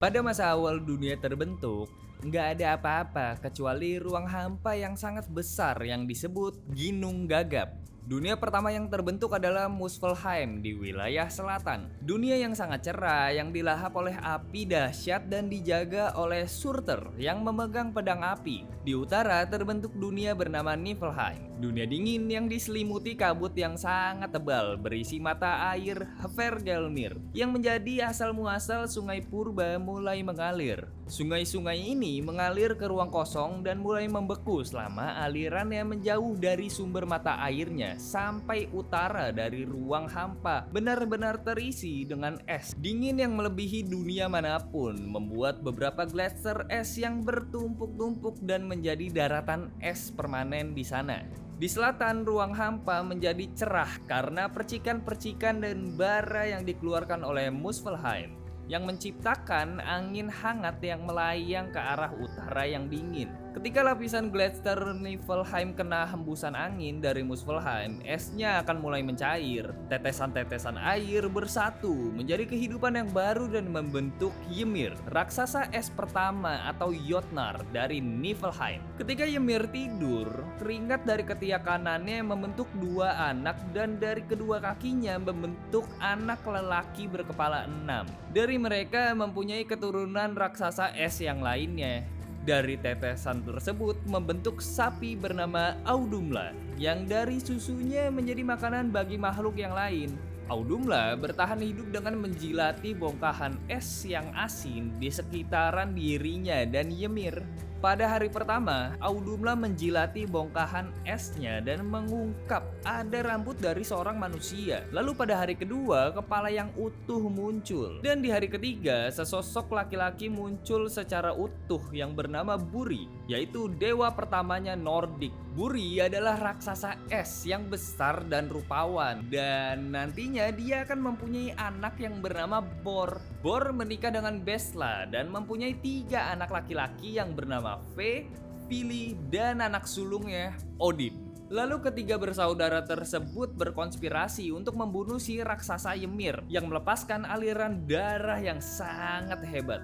Pada masa awal dunia terbentuk, nggak ada apa-apa kecuali ruang hampa yang sangat besar yang disebut Ginung Gagap. Dunia pertama yang terbentuk adalah Muspelheim di wilayah selatan. Dunia yang sangat cerah yang dilahap oleh api dahsyat dan dijaga oleh Surtur yang memegang pedang api. Di utara terbentuk dunia bernama Niflheim. Dunia dingin yang diselimuti kabut yang sangat tebal berisi mata air Hvergelmir yang menjadi asal muasal sungai purba mulai mengalir. Sungai-sungai ini mengalir ke ruang kosong dan mulai membeku selama alirannya menjauh dari sumber mata airnya sampai utara dari ruang hampa benar-benar terisi dengan es dingin yang melebihi dunia manapun, membuat beberapa gletser es yang bertumpuk-tumpuk dan menjadi daratan es permanen di sana. Di selatan, ruang hampa menjadi cerah karena percikan-percikan dan bara yang dikeluarkan oleh Muspelheim yang menciptakan angin hangat yang melayang ke arah utara yang dingin. Ketika lapisan Gletser Niflheim kena hembusan angin dari Muspelheim, esnya akan mulai mencair. Tetesan-tetesan air bersatu menjadi kehidupan yang baru dan membentuk Ymir, raksasa es pertama atau Jotnar dari Niflheim. Ketika Ymir tidur, keringat dari ketiak kanannya membentuk dua anak dan dari kedua kakinya membentuk anak lelaki berkepala 6. Dari mereka mempunyai keturunan raksasa es yang lainnya. Dari tetesan tersebut membentuk sapi bernama Audumla yang dari susunya menjadi makanan bagi makhluk yang lain. Audumla bertahan hidup dengan menjilati bongkahan es yang asin di sekitaran dirinya dan Ymir. Pada hari pertama, Audumla menjilati bongkahan esnya dan mengungkap ada rambut dari seorang manusia. Lalu pada hari kedua, kepala yang utuh muncul. Dan di hari ketiga, sesosok laki-laki muncul secara utuh yang bernama Buri, yaitu dewa pertamanya Nordik. Buri adalah raksasa es yang besar dan rupawan, dan nantinya dia akan mempunyai anak yang bernama Bor. Bor menikah dengan Besla dan mempunyai 3 anak laki-laki yang bernama Ve, Vili, dan anak sulungnya Odin. Lalu ketiga bersaudara tersebut berkonspirasi untuk membunuh si raksasa Ymir yang melepaskan aliran darah yang sangat hebat,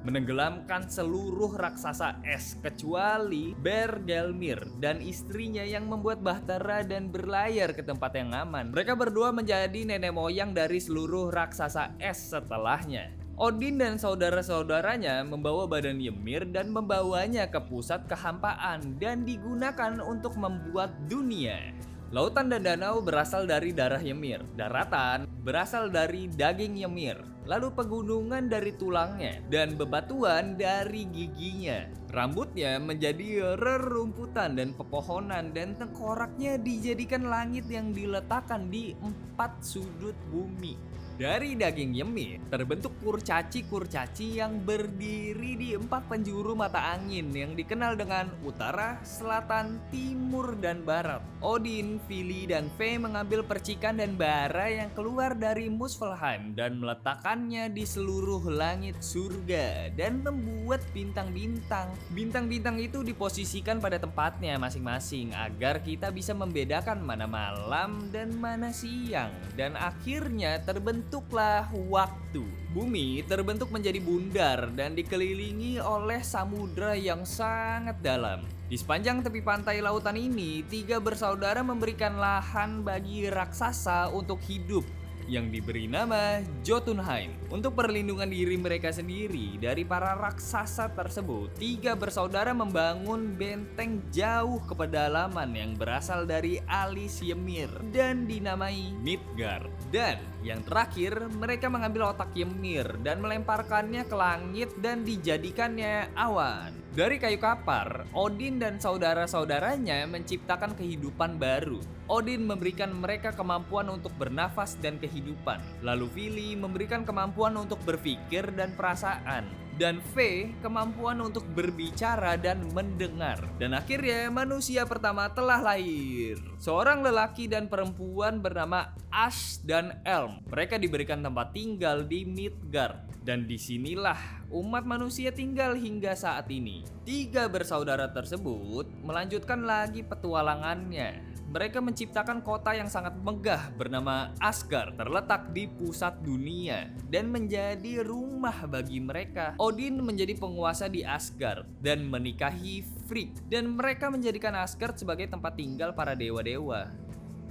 menenggelamkan seluruh raksasa es kecuali Bergelmir dan istrinya yang membuat bahtera dan berlayar ke tempat yang aman. Mereka berdua menjadi nenek moyang dari seluruh raksasa es setelahnya. Odin dan saudara-saudaranya membawa badan Ymir dan membawanya ke pusat kehampaan dan digunakan untuk membuat dunia. Lautan dan danau berasal dari darah Ymir, daratan berasal dari daging Ymir, lalu pegunungan dari tulangnya, dan bebatuan dari giginya. Rambutnya menjadi rerumputan dan pepohonan, dan tengkoraknya dijadikan langit yang diletakkan di 4 sudut bumi. Dari daging Ymir terbentuk kurcaci-kurcaci yang berdiri di 4 penjuru mata angin yang dikenal dengan utara, selatan, timur, dan barat. Odin, Vili, dan Ve mengambil percikan dan bara yang keluar dari Muspelheim dan meletakkannya di seluruh langit surga dan membuat bintang-bintang. Bintang-bintang itu diposisikan pada tempatnya masing-masing agar kita bisa membedakan mana malam dan mana siang, dan akhirnya terbentuklah waktu. Bumi terbentuk menjadi bundar dan dikelilingi oleh samudra yang sangat dalam. Di sepanjang tepi pantai lautan ini, 3 bersaudara memberikan lahan bagi raksasa untuk hidup yang diberi nama Jotunheim. Untuk perlindungan diri mereka sendiri dari para raksasa tersebut, 3 bersaudara membangun benteng jauh ke pedalaman yang berasal dari alis Ymir dan dinamai Midgard. Dan yang terakhir, mereka mengambil otak Ymir dan melemparkannya ke langit dan dijadikannya awan. Dari kayu kapar, Odin dan saudara-saudaranya menciptakan kehidupan baru. Odin memberikan mereka kemampuan untuk bernafas dan kehidupan. Lalu Vili memberikan kemampuan untuk berpikir dan perasaan. Dan Ve kemampuan untuk berbicara dan mendengar. Dan akhirnya manusia pertama telah lahir. Seorang lelaki dan perempuan bernama Ash dan Elm. Mereka diberikan tempat tinggal di Midgard. Dan disinilah umat manusia tinggal hingga saat ini. 3 bersaudara tersebut melanjutkan lagi petualangannya. mereka menciptakan kota yang sangat megah bernama Asgard terletak di pusat dunia dan menjadi rumah bagi mereka. Odin menjadi penguasa di Asgard dan menikahi Frigg dan mereka menjadikan Asgard sebagai tempat tinggal para dewa-dewa.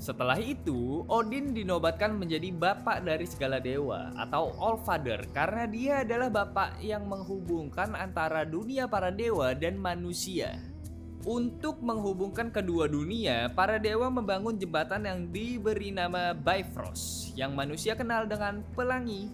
Setelah itu, Odin dinobatkan menjadi bapak dari segala dewa atau Allfather karena dia adalah bapak yang menghubungkan antara dunia para dewa dan manusia. Untuk menghubungkan kedua dunia, para dewa membangun jembatan yang diberi nama Bifrost yang manusia kenal dengan pelangi.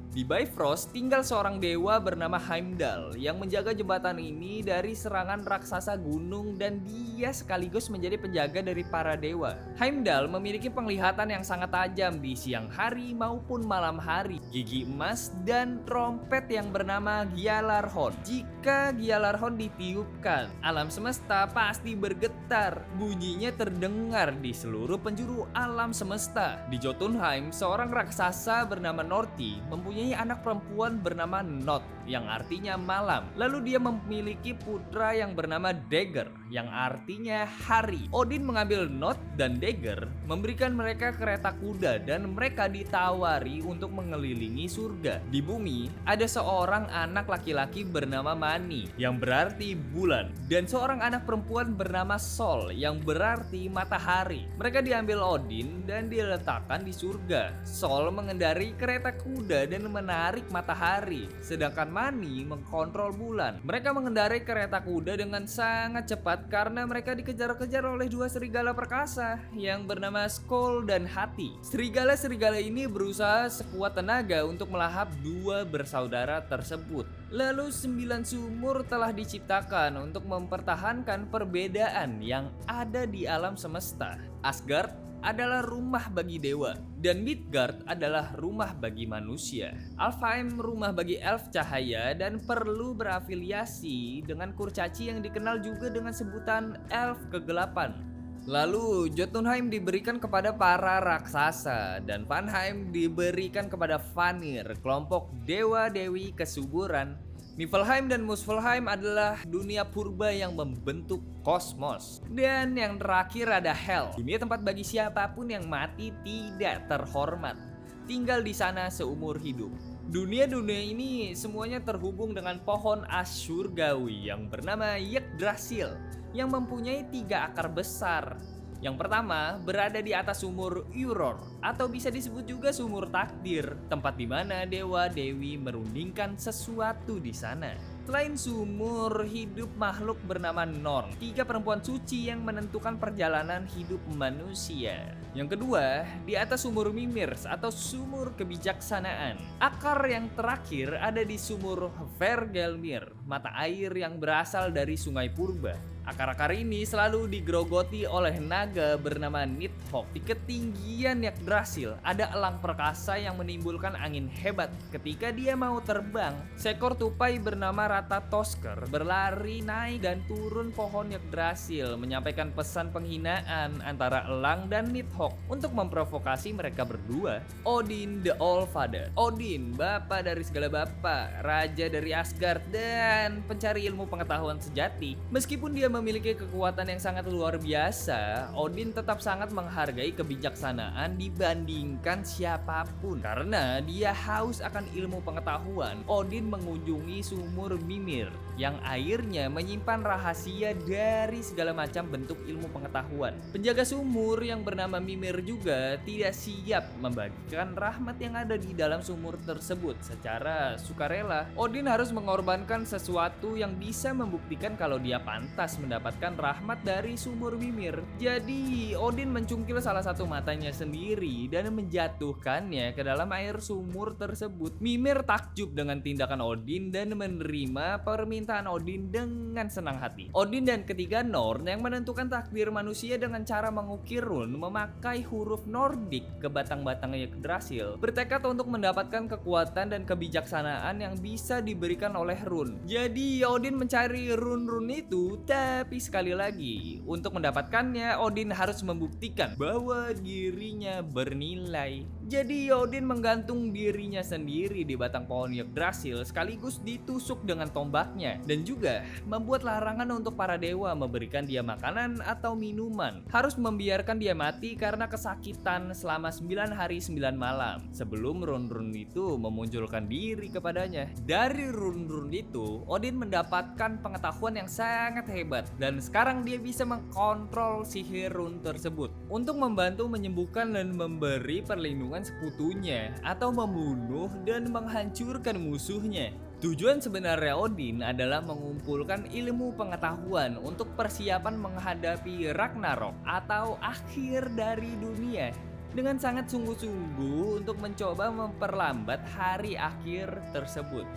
Di Bifrost tinggal seorang dewa bernama Heimdall yang menjaga jembatan ini dari serangan raksasa gunung dan dia sekaligus menjadi penjaga dari para dewa. Heimdall memiliki penglihatan yang sangat tajam di siang hari maupun malam hari, gigi emas dan trompet yang bernama Gjallarhorn. Jika Gjallarhorn ditiupkan, alam semesta pasti bergetar. Bunyinya terdengar di seluruh penjuru alam semesta. Di Jotunheim, seorang raksasa bernama Norti mempunyai anak perempuan bernama Not yang artinya malam. Lalu dia memiliki putra yang bernama Dagger yang artinya hari. Odin mengambil Not dan Dagger, memberikan mereka kereta kuda dan mereka ditawari untuk mengelilingi surga. Di bumi ada seorang anak laki-laki bernama Mani yang berarti bulan dan seorang anak perempuan bernama Sol yang berarti matahari. Mereka diambil Odin dan diletakkan di surga. Sol mengendarai kereta kuda dan menarik matahari, sedangkan Mani mengkontrol bulan. Mereka mengendarai kereta kuda dengan sangat cepat karena mereka dikejar-kejar oleh dua serigala perkasa yang bernama Skoll dan Hati. Serigala-serigala ini berusaha sekuat tenaga untuk melahap dua bersaudara tersebut. Lalu 9 sumur telah diciptakan untuk mempertahankan perbedaan yang ada di alam semesta. Asgard adalah rumah bagi dewa dan Midgard adalah rumah bagi manusia. Alfheim rumah bagi elf cahaya dan perlu berafiliasi dengan kurcaci yang dikenal juga dengan sebutan elf kegelapan. Lalu Jotunheim diberikan kepada para raksasa dan Vanheim diberikan kepada Vanir, kelompok dewa-dewi kesuburan. Niflheim dan Muspelheim adalah dunia purba yang membentuk kosmos. Dan yang terakhir ada Hell, dunia tempat bagi siapapun yang mati tidak terhormat, tinggal di sana seumur hidup. Dunia-dunia ini semuanya terhubung dengan pohon as surgawi yang bernama Yggdrasil yang mempunyai 3 akar besar. Yang pertama berada di atas sumur Uror atau bisa disebut juga sumur takdir, tempat di mana dewa-dewi merundingkan sesuatu di sana. Selain sumur, hidup makhluk bernama Norn, 3 perempuan suci yang menentukan perjalanan hidup manusia. Yang kedua, di atas sumur Mimirs atau sumur kebijaksanaan. Akar yang terakhir ada di sumur Hvergelmir, mata air yang berasal dari sungai purba. Akar-akar ini selalu digerogoti oleh naga bernama Nidhogg. Di ketinggian Yggdrasil ada elang perkasa yang menimbulkan angin hebat. Ketika dia mau terbang, seekor tupai bernama Ratatosker berlari naik dan turun pohon Yggdrasil menyampaikan pesan penghinaan antara elang dan Nidhogg untuk memprovokasi mereka berdua. Odin the Allfather, Odin bapak dari segala bapak, raja dari Asgard dan pencari ilmu pengetahuan sejati. Meskipun dia memiliki kekuatan yang sangat luar biasa, Odin tetap sangat menghargai kebijaksanaan dibandingkan siapapun. Karena dia haus akan ilmu pengetahuan, Odin mengunjungi sumur Mimir yang airnya menyimpan rahasia dari segala macam bentuk ilmu pengetahuan. Penjaga sumur yang bernama Mimir juga tidak siap membagikan rahmat yang ada di dalam sumur tersebut secara sukarela. Odin harus mengorbankan sesuatu yang bisa membuktikan kalau dia pantas mendapatkan rahmat dari sumur Mimir. Jadi Odin mencungkil salah satu matanya sendiri dan menjatuhkannya ke dalam air sumur tersebut. Mimir takjub dengan tindakan Odin dan menerima permintaan Odin dengan senang hati. Odin dan ketiga Norn yang menentukan takdir manusia dengan cara mengukir rune memakai huruf Nordik ke batang-batang Yggdrasil, bertekad untuk mendapatkan kekuatan dan kebijaksanaan yang bisa diberikan oleh rune. Jadi Odin mencari rune-rune itu, tapi sekali lagi untuk mendapatkannya Odin harus membuktikan bahwa dirinya bernilai Jadi Odin menggantung dirinya sendiri di batang pohon Yggdrasil sekaligus ditusuk dengan tombaknya dan juga membuat larangan untuk para dewa memberikan dia makanan atau minuman. Harus membiarkan dia mati karena kesakitan selama 9 hari 9 malam sebelum run-run itu memunculkan diri kepadanya. Dari run-run itu, Odin mendapatkan pengetahuan yang sangat hebat dan sekarang dia bisa mengkontrol sihir run tersebut untuk membantu menyembuhkan dan memberi perlindungan sekutunya atau membunuh dan menghancurkan musuhnya. Tujuan sebenarnya Odin adalah mengumpulkan ilmu pengetahuan untuk persiapan menghadapi Ragnarok atau akhir dari dunia dengan sangat sungguh-sungguh untuk mencoba memperlambat hari akhir tersebut.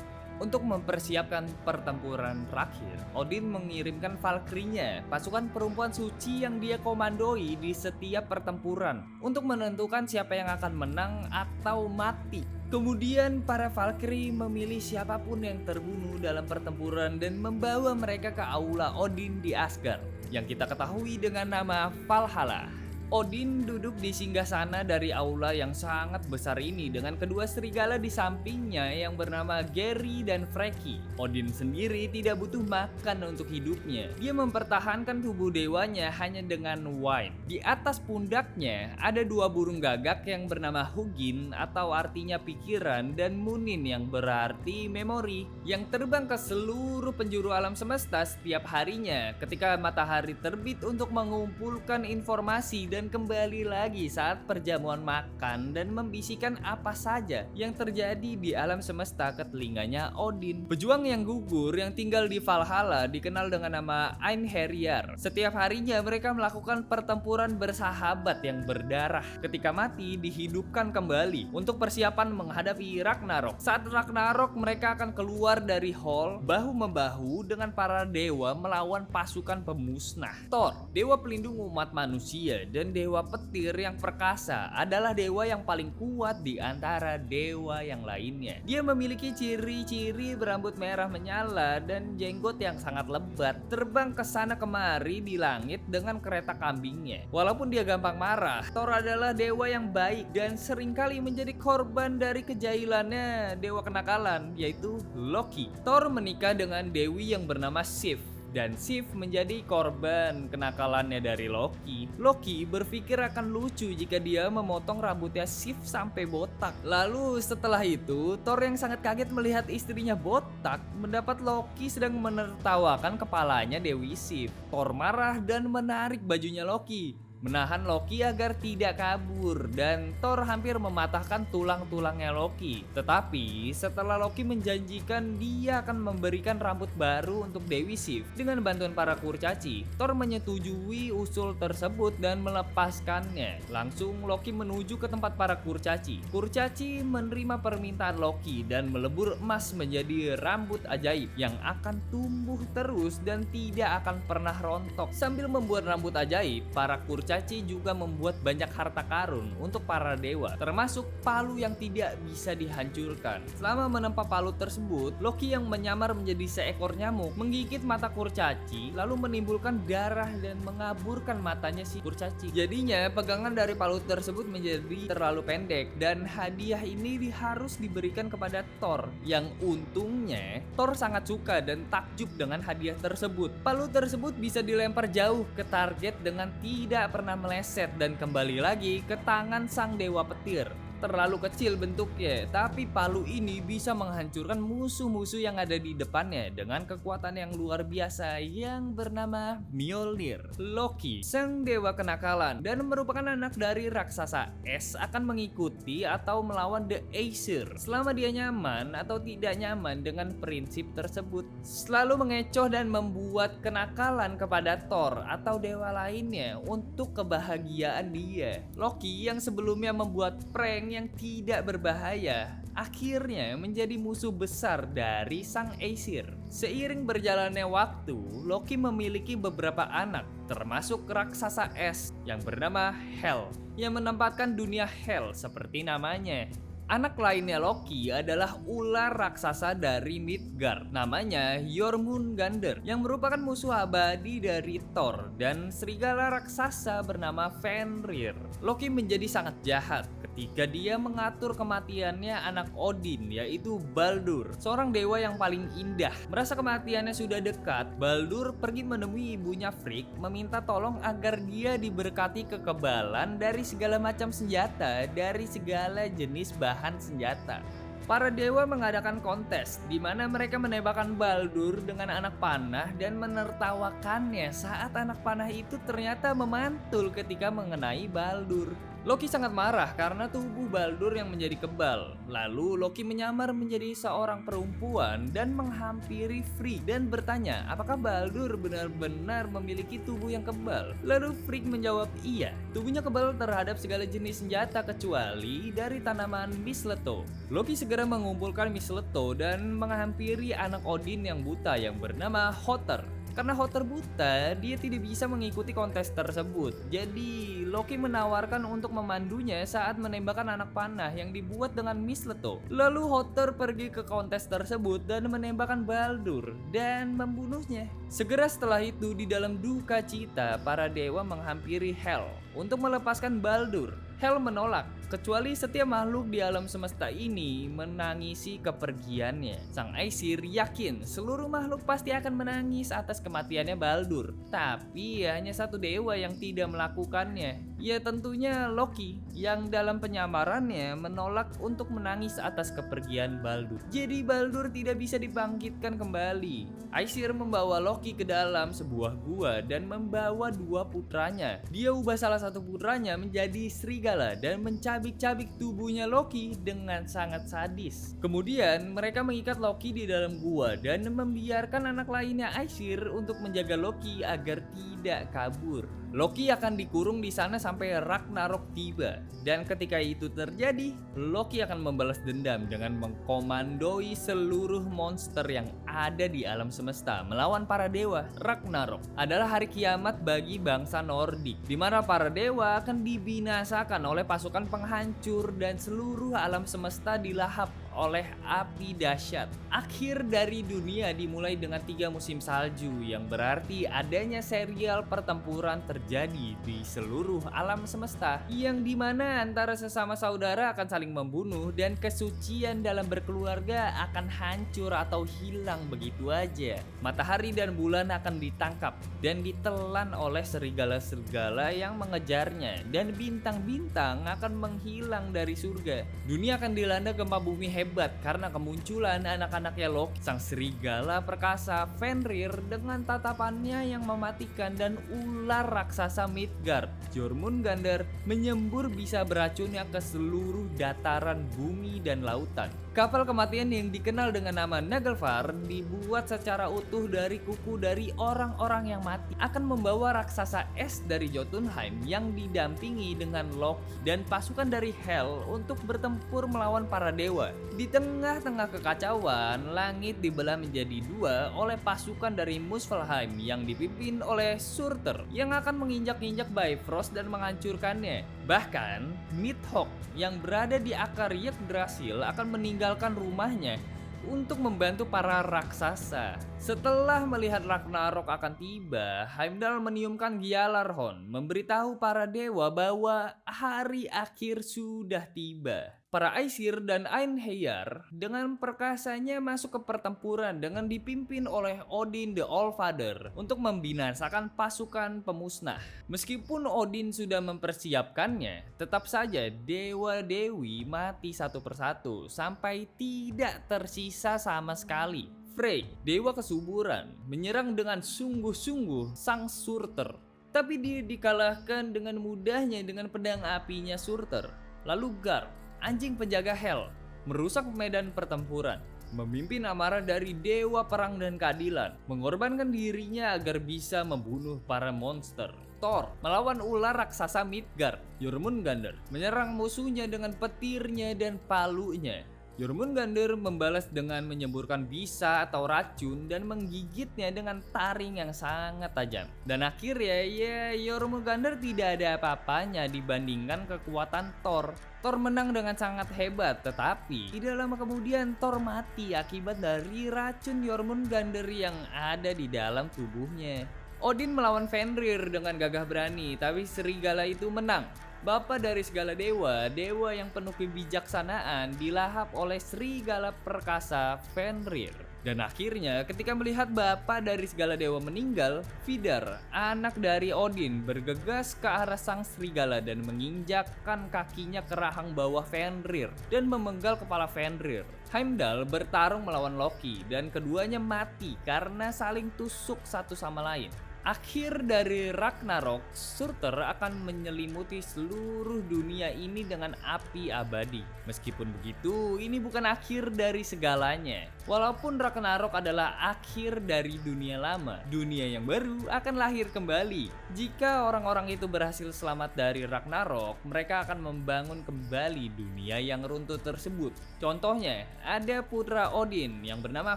Untuk mempersiapkan pertempuran terakhir, Odin mengirimkan Valkyrie-nya, pasukan perempuan suci yang dia komandoi di setiap pertempuran, untuk menentukan siapa yang akan menang atau mati. Kemudian para Valkyrie memilih siapapun yang terbunuh dalam pertempuran dan membawa mereka ke aula Odin di Asgard, yang kita ketahui dengan nama Valhalla. Odin duduk di singgasana dari aula yang sangat besar ini dengan kedua serigala di sampingnya yang bernama Geri dan Freki. Odin sendiri tidak butuh makan untuk hidupnya. Dia mempertahankan tubuh dewanya hanya dengan wine. Di atas pundaknya ada dua burung gagak yang bernama Hugin atau artinya pikiran dan Munin yang berarti memori yang terbang ke seluruh penjuru alam semesta setiap harinya ketika matahari terbit untuk mengumpulkan informasi dan kembali lagi saat perjamuan makan dan membisikkan apa saja yang terjadi di alam semesta ke telinganya Odin. Pejuang yang gugur yang tinggal di Valhalla dikenal dengan nama Einherjar. Setiap harinya mereka melakukan pertempuran bersahabat yang berdarah. Ketika mati dihidupkan kembali untuk persiapan menghadapi Ragnarok. Saat Ragnarok mereka akan keluar dari hall bahu-membahu dengan para dewa melawan pasukan pemusnah. Thor, dewa pelindung umat manusia dan dewa petir yang perkasa, adalah dewa yang paling kuat di antara dewa yang lainnya. Dia memiliki ciri-ciri berambut merah menyala dan jenggot yang sangat lebat, terbang ke sana kemari di langit dengan kereta kambingnya. Walaupun dia gampang marah, Thor adalah dewa yang baik dan seringkali menjadi korban dari kejailannya dewa kenakalan, yaitu Loki. Thor menikah dengan dewi yang bernama Sif, dan Sif menjadi korban kenakalannya dari Loki. Loki berpikir akan lucu jika dia memotong rambutnya Sif sampai botak. Lalu setelah itu, Thor yang sangat kaget melihat istrinya botak mendapat Loki sedang menertawakan kepalanya Dewi Sif. Thor marah dan menarik bajunya Loki, menahan Loki agar tidak kabur, dan Thor hampir mematahkan tulang-tulangnya Loki. Tetapi setelah Loki menjanjikan dia akan memberikan rambut baru untuk Dewi Sif dengan bantuan para kurcaci, Thor menyetujui usul tersebut dan melepaskannya. Langsung Loki menuju ke tempat para kurcaci. Kurcaci menerima permintaan Loki dan melebur emas menjadi rambut ajaib yang akan tumbuh terus dan tidak akan pernah rontok. Sambil membuat rambut ajaib, para kurcaci juga membuat banyak harta karun untuk para dewa, termasuk palu yang tidak bisa dihancurkan. Selama menempa palu tersebut, Loki yang menyamar menjadi seekor nyamuk menggigit mata kurcaci, lalu menimbulkan darah dan mengaburkan matanya si kurcaci. Jadinya pegangan dari palu tersebut menjadi terlalu pendek dan hadiah ini harus diberikan kepada Thor, yang untungnya Thor sangat suka dan takjub dengan hadiah tersebut. Palu tersebut bisa dilempar jauh ke target dengan tidak pernah meleset dan kembali lagi ke tangan sang dewa petir. Terlalu kecil bentuknya, tapi palu ini bisa menghancurkan musuh-musuh yang ada di depannya dengan kekuatan yang luar biasa yang bernama Mjolnir. Loki, sang dewa kenakalan dan merupakan anak dari raksasa es, akan mengikuti atau melawan The Aesir selama dia nyaman atau tidak nyaman dengan prinsip tersebut. Selalu mengecoh dan membuat kenakalan kepada Thor atau dewa lainnya untuk kebahagiaan dia. Loki yang sebelumnya membuat prank yang tidak berbahaya akhirnya menjadi musuh besar dari sang Aesir. Seiring berjalannya waktu, Loki memiliki beberapa anak, termasuk raksasa es yang bernama Hel, yang menempatkan dunia Hel seperti namanya. Anak lainnya Loki adalah ular raksasa dari Midgard, namanya Jormungandr, yang merupakan musuh abadi dari Thor, dan serigala raksasa bernama Fenrir. Loki menjadi sangat jahat ketika dia mengatur kematiannya anak Odin, yaitu Baldur, seorang dewa yang paling indah. Merasa kematiannya sudah dekat, Baldur pergi menemui ibunya Frigg, meminta tolong agar dia diberkati kekebalan dari segala macam senjata, dari segala jenis bahan senjata. Para dewa mengadakan kontes di mana mereka menembakkan Baldur dengan anak panah dan menertawakannya saat anak panah itu ternyata memantul ketika mengenai Baldur. Loki sangat marah karena tubuh Baldur yang menjadi kebal. Lalu Loki menyamar menjadi seorang perempuan dan menghampiri Frigg dan bertanya apakah Baldur benar-benar memiliki tubuh yang kebal. Lalu Frigg menjawab iya, tubuhnya kebal terhadap segala jenis senjata kecuali dari tanaman mistletoe. Loki segera mengumpulkan mistletoe dan menghampiri anak Odin yang buta yang bernama Hotter. Karena Hotter buta, dia tidak bisa mengikuti kontes tersebut. Jadi, Loki menawarkan untuk memandunya saat menembakkan anak panah yang dibuat dengan mistletoe. Lalu Hotter pergi ke kontes tersebut dan menembakkan Baldur dan membunuhnya. Segera setelah itu, di dalam duka cita, para dewa menghampiri Hel untuk melepaskan Baldur. Hel menolak, kecuali setiap makhluk di alam semesta ini menangisi kepergiannya. Sang Aesir yakin seluruh makhluk pasti akan menangis atas kematiannya Baldur. Tapi hanya satu dewa yang tidak melakukannya. Ya tentunya Loki, yang dalam penyamarannya menolak untuk menangis atas kepergian Baldur. Jadi Baldur tidak bisa dibangkitkan kembali. Aesir membawa Loki ke dalam sebuah gua dan membawa dua putranya. Dia ubah salah satu putranya menjadi serigala dan mencabik-cabik tubuhnya Loki dengan sangat sadis. Kemudian mereka mengikat Loki di dalam gua dan membiarkan anak lainnya Aesir untuk menjaga Loki agar tidak kabur. Loki akan dikurung di sana sampai Ragnarok tiba. Dan ketika itu terjadi, Loki akan membalas dendam dengan mengkomandoi seluruh monster yang ada di alam semesta melawan para dewa. Ragnarok adalah hari kiamat bagi bangsa Nordik, di mana para dewa akan dibinasakan oleh pasukan penghancur dan seluruh alam semesta dilahap oleh api dahsyat. Akhir dari dunia dimulai dengan 3 musim salju, yang berarti adanya serial pertempuran terjadi di seluruh alam semesta, yang dimana antara sesama saudara akan saling membunuh dan kesucian dalam berkeluarga akan hancur atau hilang begitu aja. Matahari dan bulan akan ditangkap dan ditelan oleh serigala-serigala yang mengejarnya, dan bintang-bintang akan menghilang dari surga. Dunia akan dilanda gempa bumi hebat karena kemunculan anak-anaknya Loki, sang serigala perkasa Fenrir dengan tatapannya yang mematikan, dan ular raksasa Midgard, Jormungandr, menyembur bisa beracunnya ke seluruh dataran bumi dan lautan. Kapal kematian yang dikenal dengan nama Naglfar dibuat secara utuh dari kuku dari orang-orang yang mati, akan membawa raksasa es dari Jotunheim yang didampingi dengan Loki dan pasukan dari Hel untuk bertempur melawan para dewa. Di tengah-tengah kekacauan, langit dibelah menjadi 2 oleh pasukan dari Muspelheim yang dipimpin oleh Surtur yang akan menginjak-injak Bifrost dan menghancurkannya. Bahkan, Nidhogg yang berada di akar Yggdrasil akan meninggalkan rumahnya untuk membantu para raksasa. Setelah melihat Ragnarok akan tiba, Heimdall meniupkan Gjallarhorn, memberitahu para dewa bahwa hari akhir sudah tiba. Para Aesir dan Einherjar dengan perkasanya masuk ke pertempuran dengan dipimpin oleh Odin the Allfather untuk membinasakan pasukan pemusnah. Meskipun Odin sudah mempersiapkannya, tetap saja dewa-dewi mati satu persatu sampai tidak tersisa sama sekali. Frey, dewa kesuburan, menyerang dengan sungguh-sungguh sang Surtur. Tapi dia dikalahkan dengan mudahnya dengan pedang apinya Surtur. Lalu Garp, anjing penjaga Hel, merusak medan pertempuran, memimpin amarah dari dewa perang dan keadilan, mengorbankan dirinya agar bisa membunuh para monster. Thor melawan ular raksasa Midgard, Jormungandr, menyerang musuhnya dengan petirnya dan palunya. Jormungandr membalas dengan menyemburkan bisa atau racun dan menggigitnya dengan taring yang sangat tajam. Dan akhirnya ya Jormungandr tidak ada apa-apanya dibandingkan kekuatan Thor. Thor menang dengan sangat hebat, tetapi tidak lama kemudian Thor mati akibat dari racun Jormungandr yang ada di dalam tubuhnya. Odin melawan Fenrir dengan gagah berani, tapi serigala itu menang. Bapa dari segala dewa, dewa yang penuh kebijaksanaan dilahap oleh serigala perkasa Fenrir. Dan akhirnya ketika melihat bapa dari segala dewa meninggal, Vidar, anak dari Odin, bergegas ke arah sang serigala dan menginjakkan kakinya ke rahang bawah Fenrir dan memenggal kepala Fenrir. Heimdall bertarung melawan Loki dan keduanya mati karena saling tusuk satu sama lain. Akhir dari Ragnarok, Surtur akan menyelimuti seluruh dunia ini dengan api abadi. Meskipun begitu, ini bukan akhir dari segalanya. Walaupun Ragnarok adalah akhir dari dunia lama, dunia yang baru akan lahir kembali. Jika orang-orang itu berhasil selamat dari Ragnarok, mereka akan membangun kembali dunia yang runtuh tersebut. Contohnya, ada putra Odin yang bernama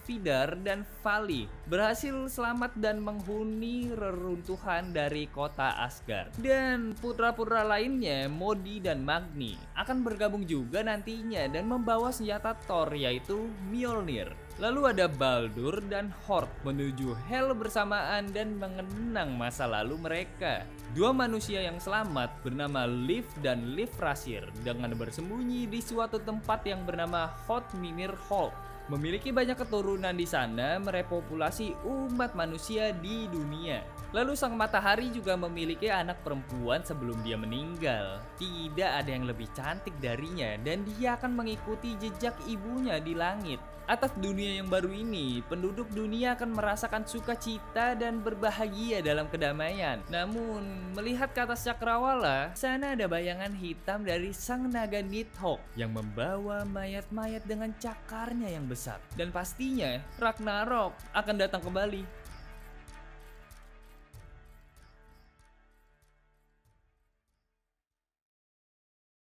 Vidar dan Vali berhasil selamat dan menghuni reruntuhan dari kota Asgard. Dan putra-putra lainnya, Modi dan Magni, akan bergabung juga nantinya dan membawa senjata Thor yaitu Mjolnir. Lalu ada Baldur dan Hord menuju Hel bersamaan dan mengenang masa lalu mereka. Dua manusia yang selamat bernama Liv dan Livrasir dengan bersembunyi di suatu tempat yang bernama Hotmimir Hall. Memiliki banyak keturunan di sana, merepopulasi umat manusia di dunia. Lalu sang matahari juga memiliki anak perempuan sebelum dia meninggal. Tidak ada yang lebih cantik darinya dan dia akan mengikuti jejak ibunya di langit. Atas dunia yang baru ini, penduduk dunia akan merasakan sukacita dan berbahagia dalam kedamaian. Namun, melihat ke atas cakrawala, sana ada bayangan hitam dari sang naga Nidhogg yang membawa mayat-mayat dengan cakarnya yang besar. Dan pastinya, Ragnarok akan datang kembali.